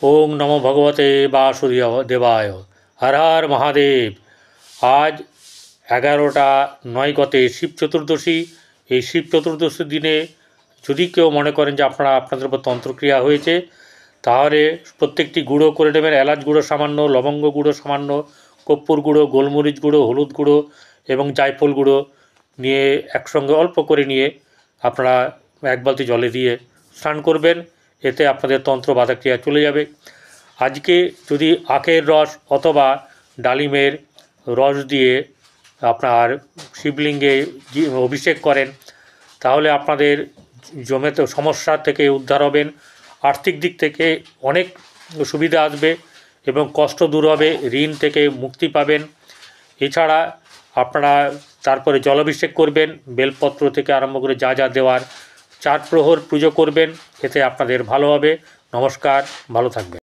ওং নমো ভগবতে বাসুদেবায়। হর হর মহাদেব। আজ 11/9 গতে শিব চতুর্দশী। এই শিব চতুর্দশীর দিনে যদি কেউ মনে করেন যে আপনাদের উপর তন্ত্রক্রিয়া হয়েছে, তাহলে প্রত্যেকটি গুঁড়ো করে নেবেন। এলাচ গুঁড়ো সামান্য, লবঙ্গ গুঁড়ো সামান্য, কর্পূর গুঁড়ো, গোলমরিচ গুঁড়ো, হলুদ গুঁড়ো এবং জায়ফল গুঁড়ো নিয়ে একসঙ্গে অল্প করে নিয়ে আপনারা এক বালতি জলে দিয়ে স্নান করবেন। এতে আপনাদের তন্ত্র বাধাক্রিয়া চলে যাবে। আজকে যদি আখের রস অথবা ডালিমের রস দিয়ে আপনার শিবলিঙ্গে অভিষেক করেন, তাহলে আপনাদের জমেতে সমস্যা থেকে উদ্ধার হবেন। আর্থিক দিক থেকে অনেক সুবিধা আসবে এবং কষ্ট দূর হবে, ঋণ থেকে মুক্তি পাবেন। এছাড়া আপনারা তারপরে জলাভিষেক করবেন, বেলপত্র থেকে আরম্ভ করে যা যা দেওয়ার 4 প্রহর পুজো করবেন। এতে আপনাদের ভালো হবে। নমস্কার, ভালো থাকবেন।